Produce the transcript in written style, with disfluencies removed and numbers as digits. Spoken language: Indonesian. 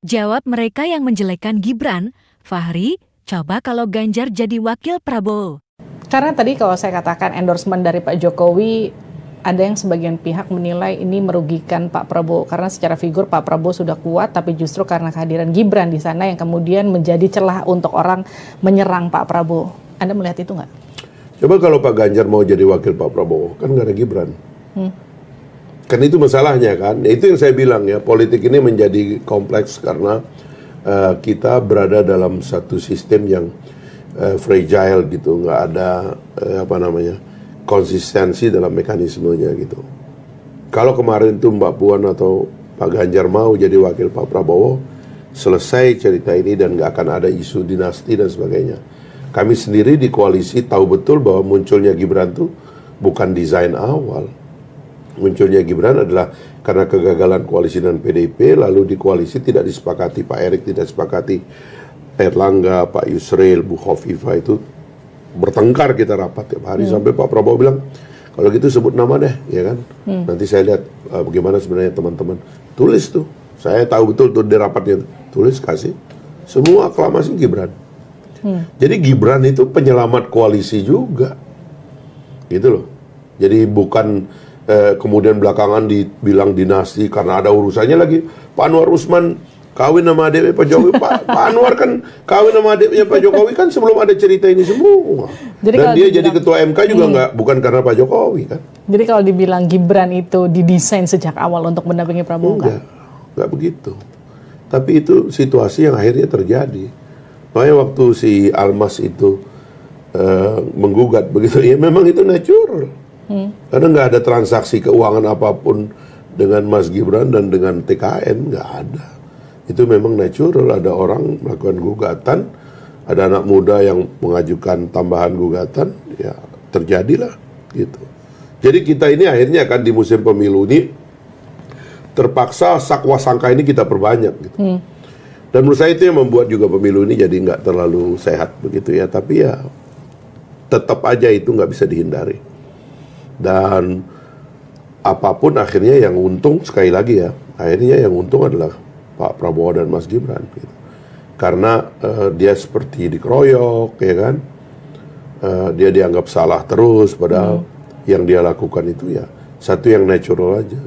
Jawab mereka yang menjelekkan Gibran, Fahri, coba kalau Ganjar jadi wakil Prabowo. Karena tadi kalau saya katakan endorsement dari Pak Jokowi, ada yang sebagian pihak menilai ini merugikan Pak Prabowo. Karena secara figur Pak Prabowo sudah kuat, tapi justru karena kehadiran Gibran di sana yang kemudian menjadi celah untuk orang menyerang Pak Prabowo. Anda melihat itu nggak? Coba kalau Pak Ganjar mau jadi wakil Pak Prabowo, kan nggak ada Gibran. Kan itu masalahnya kan. Itu yang saya bilang ya, politik ini menjadi kompleks karena kita berada dalam satu sistem yang fragile gitu, nggak ada konsistensi dalam mekanismenya gitu. Kalau kemarin tuh Mbak Puan atau Pak Ganjar mau jadi wakil Pak Prabowo, selesai cerita ini dan nggak akan ada isu dinasti dan sebagainya. Kami sendiri di koalisi tahu betul bahwa munculnya Gibran tuh bukan desain awal. Munculnya Gibran adalah karena kegagalan koalisi dengan PDIP, lalu di koalisi tidak disepakati, Pak Erik tidak disepakati, Erlangga, Pak Yusril, Bu Khofifah itu bertengkar kita rapat tiap hari sampai Pak Prabowo bilang, kalau gitu sebut nama deh, ya kan? Nanti saya lihat bagaimana sebenarnya teman-teman. Tulis tuh, saya tahu betul tuh di rapatnya, tulis kasih. Semua aklamasi Gibran. Jadi Gibran itu penyelamat koalisi juga, gitu loh. Jadi bukan kemudian belakangan dibilang dinasti karena ada urusannya lagi. Pak Anwar Usman kawin sama adiknya Pak Jokowi. Pak Anwar kan kawin sama adiknya Pak Jokowi kan sebelum ada cerita ini semua. Jadi dan dia jadi ketua MK juga bukan karena Pak Jokowi kan. Jadi kalau dibilang Gibran itu didesain sejak awal untuk mendampingi Prabowo kan? Enggak begitu. Tapi itu situasi yang akhirnya terjadi. Makanya waktu si Almas itu menggugat begitu, ya memang itu natural. Karena nggak ada transaksi keuangan apapun dengan Mas Gibran dan dengan TKN, nggak ada. Itu memang natural, ada orang melakukan gugatan, ada anak muda yang mengajukan tambahan gugatan, ya terjadilah gitu. Jadi kita ini akhirnya kan di musim pemilu ini terpaksa sakwa sangka ini kita perbanyak gitu. Dan menurut saya itu yang membuat juga pemilu ini jadi nggak terlalu sehat begitu ya. Tapi ya tetap aja itu nggak bisa dihindari. Dan apapun akhirnya yang untung, sekali lagi ya, akhirnya yang untung adalah Pak Prabowo dan Mas Gibran gitu. Karena dia seperti dikeroyok ya kan, dia dianggap salah terus padahal yang dia lakukan itu ya satu yang natural aja.